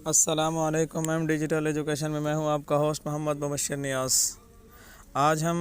अस्सलामुअलैकुम ma'am, digital education में मैं हूं आपका होस्ट मोहम्मद मुबशर नियाज़। आज हम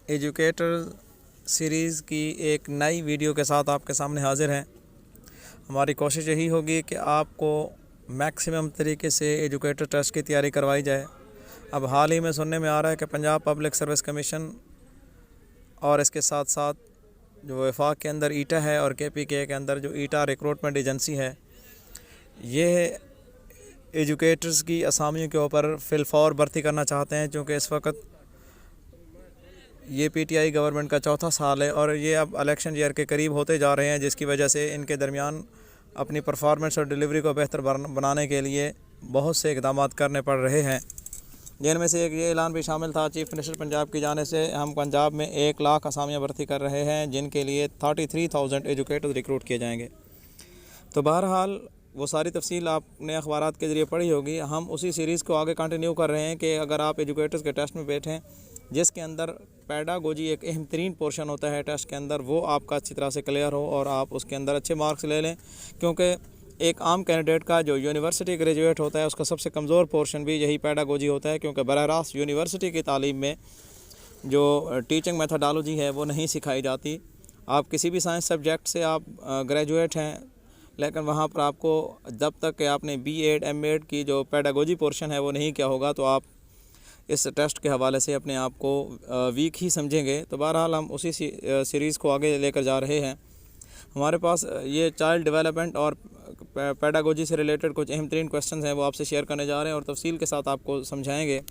एजुकेटर सीरीज़ की एक नई वीडियो के साथ आपके सामने हाज़िर हैं। हमारी कोशिश यही होगी कि आपको मैक्सिमम तरीके से एजुकेटर टेस्ट की तैयारी करवाई जाए। अब हाल ही में सुनने में आ रहा है कि पंजाब पब्लिक सर्विस कमीशन और इसके साथ साथ जो वफाक के अंदर ईटा है और KPK के अंदर जो ईटा रिक्रूटमेंट एजेंसी है, ये एजुकेटर्स की असामियों के ऊपर फिलफौर भर्ती करना चाहते हैं, क्योंकि इस वक्त ये PTI गवर्नमेंट का चौथा साल है और ये अब इलेक्शन ईयर के करीब होते जा रहे हैं, जिसकी वजह से इनके दरमियान अपनी परफॉर्मेंस और डिलीवरी को बेहतर बनाने के लिए बहुत से इक़दाम करने पड़ रहे हैं। जिनमें से एक ये ऐलान भी शामिल था चीफ मिनिस्टर पंजाब की जाने से, हम पंजाब में 1 लाख असामियाँ भर्ती कर रहे हैं, जिनके लिए 33,000 एजुकेटर्स रिक्रूट किए जाएंगे। तो बहरहाल वो सारी तफसील आपने अखबारात के ज़रिए पढ़ी होगी। हम उसी सीरीज़ को आगे कंटिन्यू कर रहे हैं कि अगर आप एजुकेटर्स के टेस्ट में बैठें, जिसके अंदर पेडागोजी एक अहम तरीन पोर्शन होता है टेस्ट के अंदर, वो आपका अच्छी तरह से क्लियर हो और आप उसके अंदर अच्छे मार्क्स ले लें, क्योंकि एक आम कैंडिडेट का जो यूनिवर्सिटी ग्रेजुएट होता है उसका सबसे कमज़ोर पोर्शन भी यही पेडागोजी होता है, क्योंकि बराह रास्त यूनिवर्सिटी की तालीम में जो टीचिंग मेथडोलॉजी है वो नहीं सिखाई जाती। आप किसी भी साइंस सब्जेक्ट से आप ग्रेजुएट हैं, लेकिन वहाँ पर आपको जब तक कि आपने B.Ed M.Ed की जो पेडागोजी पोर्शन है वो नहीं किया होगा, तो आप इस टेस्ट के हवाले से अपने आप को वीक ही समझेंगे। तो बहरहाल हम उसी सीरीज़ को आगे लेकर जा रहे हैं। हमारे पास ये चाइल्ड डेवलपमेंट और पेडागोजी से रिलेटेड कुछ अहम तरीन क्वेश्चन हैं, वो आपसे शेयर करने जा रहे हैं और तफसील के साथ आपको समझाएँगे।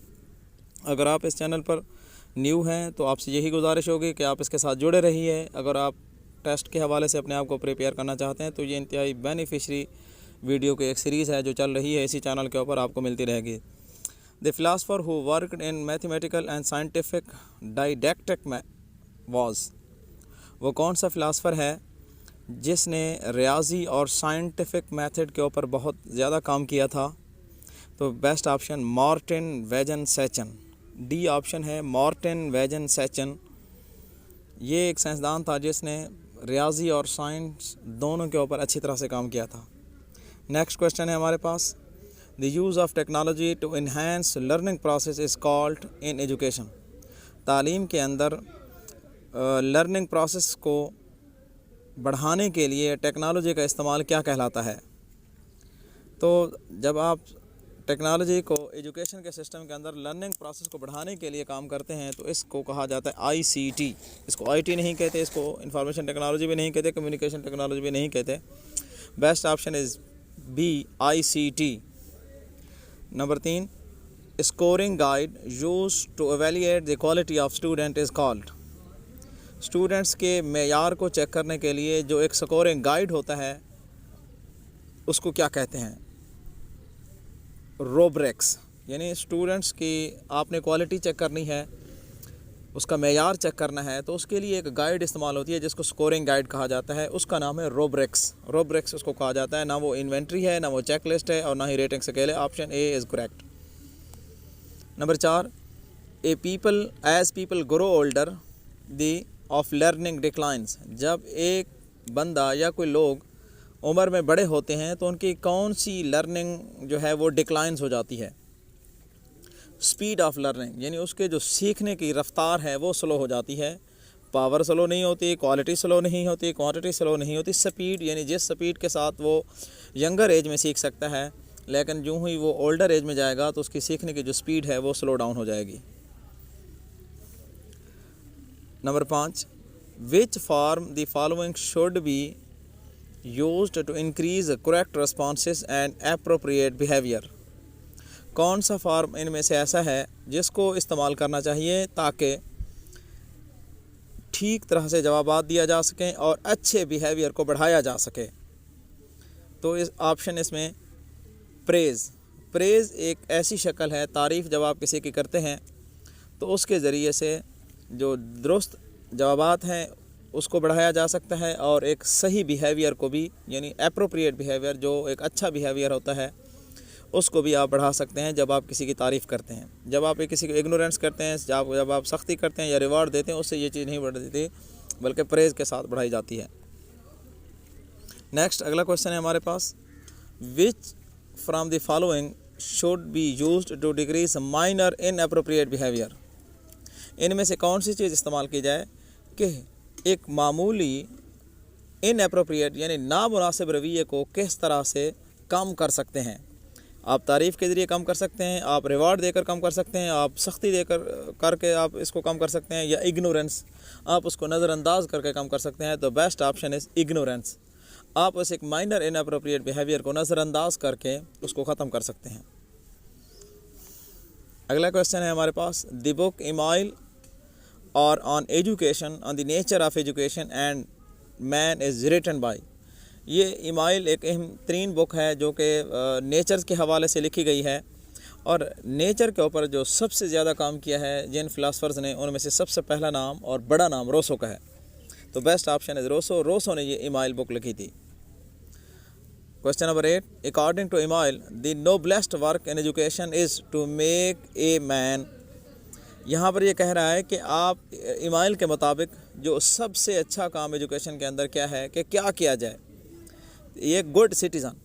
अगर आप इस चैनल पर न्यू हैं तो आपसे यही गुजारिश होगी कि आप इसके साथ जुड़े रहिए। अगर आप टेस्ट के हवाले से अपने आप को प्रिपेयर करना चाहते हैं तो ये इंतहाई बेनिफिशरी वीडियो की एक सीरीज़ है जो चल रही है, इसी चैनल के ऊपर आपको मिलती रहेगी। The philosopher who worked in mathematical and scientific didactic was, वो कौन सा फ़िलासफ़र है जिसने रियाजी और साइंटिफिक मेथड के ऊपर बहुत ज़्यादा काम किया था? तो best option Martin Wagenschein, D option है मार्टिन वेजन सैचन। ये एक साइंसदान था जिसने रियाजी और साइंस दोनों के ऊपर अच्छी तरह से काम किया था। नेक्स्ट क्वेश्चन है हमारे पास, the use of technology to enhance learning process is called in education. तालीम के अंदर लर्निंग प्रोसेस को बढ़ाने के लिए टेक्नोलॉजी का इस्तेमाल क्या कहलाता है? तो जब आप टेक्नोलॉजी को एजुकेशन के सिस्टम के अंदर लर्निंग प्रोसेस को बढ़ाने के लिए काम करते हैं तो इसको कहा जाता है ICT। इसको IT नहीं कहते, इसको इंफॉर्मेशन टेक्नोलॉजी भी नहीं कहते, कम्युनिकेशन टेक्नोलॉजी भी नहीं कहते। Best option is B ICT। Number 3, scoring guide use to evaluate the quality of student is called. Students के मेयार को चेक करने के लिए जो एक स्कोरिंग गाइड होता है उसको क्या कहते हैं? रोब्रिक्स। यानी स्टूडेंट्स की आपने क्वालिटी चेक करनी है, उसका मेयार चेक करना है, तो उसके लिए एक गाइड इस्तेमाल होती है जिसको स्कोरिंग गाइड कहा जाता है। उसका नाम है रोब्रिक्स। रोब्रिक्स उसको कहा जाता है। ना वो इन्वेंट्री है, ना वो चेक लिस्ट है और ना ही रेटिंग स्केल है। Option A is correct. Number 4, as people grow older the of learning declines. जब एक बंदा या कोई लोग उम्र में बड़े होते हैं तो उनकी कौन सी लर्निंग जो है वो डिक्लाइंस हो जाती है? स्पीड ऑफ लर्निंग, यानी उसके जो सीखने की रफ्तार है वो स्लो हो जाती है। पावर स्लो नहीं होती, क्वालिटी स्लो नहीं होती, क्वांटिटी स्लो नहीं होती, स्पीड, यानी जिस स्पीड के साथ वो यंगर एज में सीख सकता है, लेकिन यूँ ही वो ओल्डर एज में जाएगा तो उसकी सीखने की जो स्पीड है वो स्लो डाउन हो जाएगी। Number 5, which form the following should B used to increase correct responses and appropriate behavior। कौन सा फॉर्म इनमें से ऐसा है जिसको इस्तेमाल करना चाहिए ताकि ठीक तरह से जवाब दिया जा सकें और अच्छे बिहेवियर को बढ़ाया जा सके? तो इस ऑप्शन इसमें प्रेज़ एक ऐसी शक्ल है, तारीफ़ जब आप किसी की करते हैं तो उसके ज़रिए से जो दुरुस्त जवाबात हैं उसको बढ़ाया जा सकता है और एक सही बिहेवियर को भी, यानी एप्रोप्रिएट बिहेवियर जो एक अच्छा बिहेवियर होता है उसको भी आप बढ़ा सकते हैं जब आप किसी की तारीफ़ करते हैं। जब आप किसी को इग्नोरेंस करते हैं, जब आप सख्ती करते हैं या रिवार्ड देते हैं, उससे ये चीज़ नहीं बढ़ती बल्कि प्रेज़ के साथ बढ़ाई जाती है। नेक्स्ट अगला क्वेश्चन है हमारे पास, which from the following should be used to decrease minor inappropriate behaviour. इनमें से कौन सी चीज़ इस्तेमाल की जाए कि एक मामूली इनएप्रोप्रिएट यानी नामुनासिब रवैये को किस तरह से कम कर सकते हैं। आप तारीफ़ के ज़रिए कम कर सकते हैं, आप रिवार्ड देकर कम कर सकते हैं, आप सख्ती देकर करके आप इसको कम कर सकते हैं, या इग्नोरेंस आप उसको नज़रअंदाज करके कम कर सकते हैं। तो बेस्ट ऑप्शन इज़ इग्नोरेंस। आप उस एक माइनर इनएप्रोप्रिएट बिहेवियर को नज़रअंदाज करके उसको ख़त्म कर सकते हैं। अगला क्वेश्चन है हमारे पास, द बुक ईमाइल और on education on the nature of education and man is written by. ये ईमाइल एक अहम तरीन बुक है जो कि नेचर के हवाले से लिखी गई है, और नेचर के ऊपर जो सबसे ज़्यादा काम किया है जिन फ़िलासफ़र्स ने, उनमें से सबसे पहला नाम और बड़ा नाम रोसो का है। तो best option is Rousseau. Rousseau ने ये ईमाइल बुक लिखी थी। Question number 8, according to Emile the noblest work in education is to make a man. यहाँ पर ये कह रहा है कि आप ईमाइल के मुताबिक जो सबसे अच्छा काम एजुकेशन के अंदर क्या है कि क्या किया जाए, ये गुड सिटीज़न,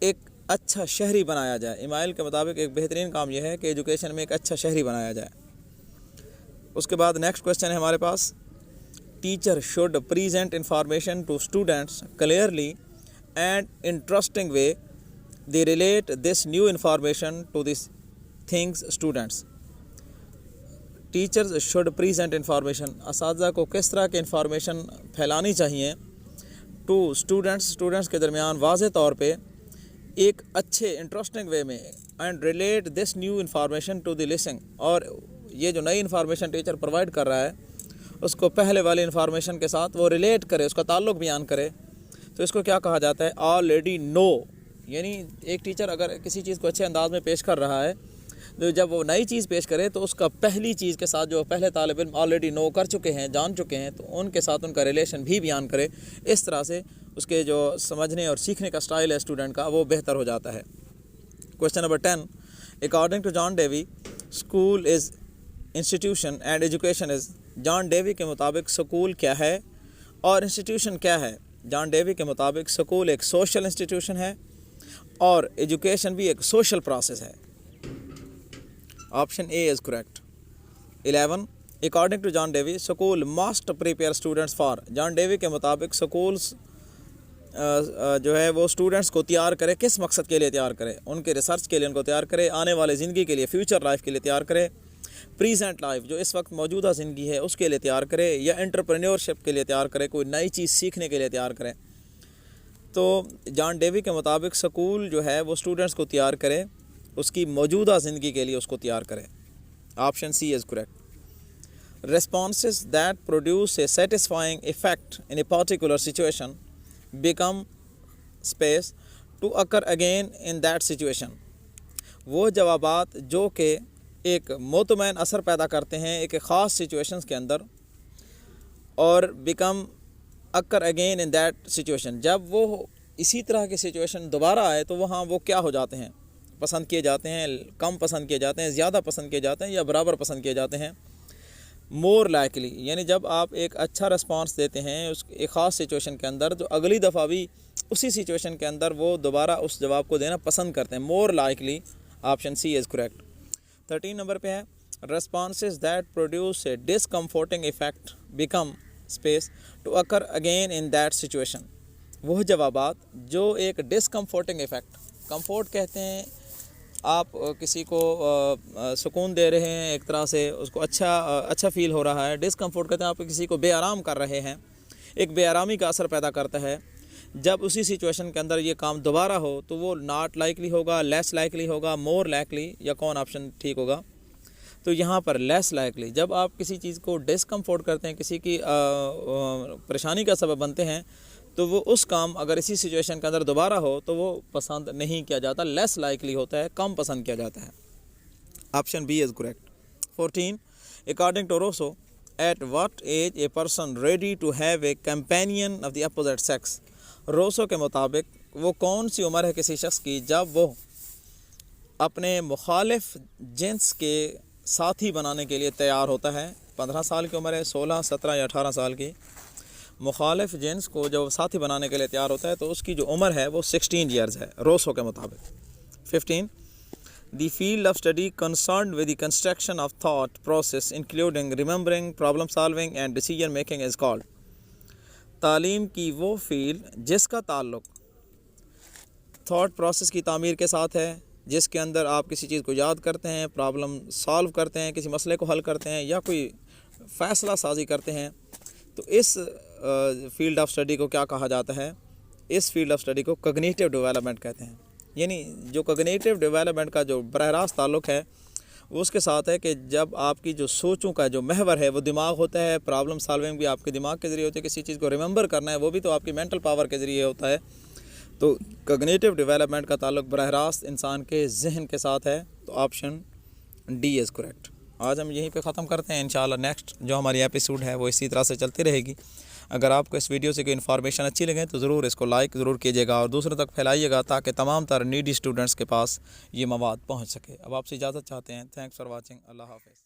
एक अच्छा शहरी बनाया जाए। ईमाइल के मुताबिक एक बेहतरीन काम यह है कि एजुकेशन में एक अच्छा शहरी बनाया जाए। उसके बाद नेक्स्ट क्वेश्चन है हमारे पास, teacher should present information to students clearly and interesting way they relate this new information to this things students. Teachers should present information, असातिज़ा को किस तरह की इंफॉर्मेशन फैलानी चाहिए टू स्टूडेंट्स के दरमियान वाज़े तौर पे एक अच्छे इंटरेस्टिंग वे में, and relate this new information to the listening. और ये जो नई इंफॉर्मेशन टीचर प्रोवाइड कर रहा है उसको पहले वाली इंफॉर्मेशन के साथ वो रिलेट करे, उसका ताल्लुक़ बयान करे। तो इसको क्या कहा जाता है, ऑलरेडी नो। यानी एक टीचर अगर किसी चीज़ को अच्छे अंदाज में पेश कर रहा है, तो जब वो नई चीज़ पेश करे तो उसका पहली चीज़ के साथ जो पहले तालिब इल्म ऑलरेडी नो कर चुके हैं, जान चुके हैं, तो उनके साथ उनका रिलेशन भी बयान करे। इस तरह से उसके जो समझने और सीखने का स्टाइल है स्टूडेंट का, वो बेहतर हो जाता है। Question number 10, according to John Dewey school is institution and education is. John Dewey के मुताबिक स्कूल क्या है और इंस्टीट्यूशन क्या है। जॉन डेवी के मुताबिक स्कूल एक सोशल इंस्टीट्यूशन है और एजुकेशन भी एक सोशल प्रोसेस है। Option A is correct. 11, according to John Dewey school must prepare students for. John Dewey के मुताबिक स्कूल्स जो है वो स्टूडेंट्स को तैयार करे, किस मकसद के लिए तैयार करे, उनके रिसर्च के लिए उनको तैयार करे, आने वाले ज़िंदगी के लिए, फ्यूचर लाइफ के लिए तैयार करे, प्रेजेंट लाइफ जो इस वक्त मौजूदा ज़िंदगी है उसके लिए तैयार करे, या एंटरप्रेन्योरशिप के लिए तैयार करे, कोई नई चीज़ सीखने के लिए तैयार करे। तो जॉन डेवी के मुताबिक स्कूल जो है वो स्टूडेंट्स को तैयार करे, उसकी मौजूदा ज़िंदगी के लिए उसको तैयार करे। Option C is correct. Responses that produce a satisfying effect in a particular situation become space to occur again in that situation. वो जवाबात जो कि एक मुतमैन असर पैदा करते हैं एक ख़ास सिचुएशंस के अंदर, और become occur again in that situation, जब वो इसी तरह की सिचुएशन दोबारा आए तो वहाँ वो क्या हो जाते हैं, पसंद किए जाते हैं, कम पसंद किए जाते हैं, ज़्यादा पसंद किए जाते हैं, या बराबर पसंद किए जाते हैं। मोर लाइकली, यानी जब आप एक अच्छा रिस्पांस देते हैं उस एक ख़ास सिचुएशन के अंदर, तो अगली दफ़ा भी उसी सिचुएशन के अंदर वो दोबारा उस जवाब को देना पसंद करते हैं। More likely, option C is correct. 13 number पे है, responses that produce a discomforting effect become space to occur again in that situation. वह जवाबात जो एक डिसकम्फोर्टिंग इफेक्ट, कंफोर्ट कहते हैं आप किसी को सुकून दे रहे हैं, एक तरह से उसको अच्छा फ़ील हो रहा है। डिसकम्फोर्ट कहते हैं आप किसी को बेआराम कर रहे हैं, एक बेआरामी का असर पैदा करता है। जब उसी सिचुएशन के अंदर ये काम दोबारा हो तो वो नॉट लाइकली होगा, लेस लाइकली होगा, मोर लाइकली, या कौन ऑप्शन ठीक होगा। तो यहाँ पर लेस लाइकली, जब आप किसी चीज़ को डिसकम्फोर्ट करते हैं, किसी की परेशानी का सबब बनते हैं, तो वो उस काम अगर इसी सिचुएशन के अंदर दोबारा हो तो वो पसंद नहीं किया जाता, लेस लाइकली होता है, कम पसंद किया जाता है। Option B is correct. 14, according to Rousseau at what age a person ready to have a companion of the opposite sex. Rousseau के मुताबिक वो कौन सी उम्र है किसी शख्स की जब वो अपने मुखालिफ जिन्स के साथी बनाने के लिए तैयार होता है। 15 साल की उम्र है, 16, 17 या 18 साल की। मुखालिफ जिन्स को जब साथी बनाने के लिए तैयार होता है तो उसकी जो उम्र है वो 16 ईयर्स है रोसो के मुताबिक। 15 The field of study concerned with the construction of thought process including remembering, problem solving and decision making is called। तालीम की वो फील्ड जिसका ताल्लुक थॉट प्रोसेस की तामीर के साथ है, जिसके अंदर आप किसी चीज़ को याद करते हैं, प्रॉब्लम सॉल्व करते हैं, किसी मसले को हल करते हैं या कोई फ़ैसला साजी करते हैं, तो इस फील्ड ऑफ स्टडी को क्या कहा जाता है? इस फील्ड ऑफ स्टडी को कॉग्निटिव डेवलपमेंट कहते हैं। यानी जो कॉग्निटिव डेवलपमेंट का जो बरह रास्त ताल्लुक़ है वो उसके साथ है कि जब आपकी जो सोचों का जो महवर है वो दिमाग होता है, प्रॉब्लम सॉल्विंग भी आपके दिमाग के ज़रिए होती है, किसी चीज़ को रिमेंबर करना है वो भी तो आपकी मेंटल पावर के ज़रिए होता है। तो कॉग्निटिव डेवलपमेंट का ताल्लुक़ बरह रास्त इंसान के जहन के साथ है, तो ऑप्शन डी इज़ करेक्ट। आज हम यहीं पे ख़त्म करते हैं। इंशाल्लाह नेक्स्ट जो हमारी एपिसोड है वो इसी तरह से चलती रहेगी। अगर आपको इस वीडियो से कोई इन्फॉर्मेशन अच्छी लगे तो ज़रूर इसको लाइक ज़रूर कीजिएगा और दूसरों तक फैलाइएगा ताकि तमाम तर नीडी स्टूडेंट्स के पास ये मवाद पहुँच सके। अब आपसे इजाज़त चाहते हैं। Thanks for watching. अल्लाह हाफ़िज़।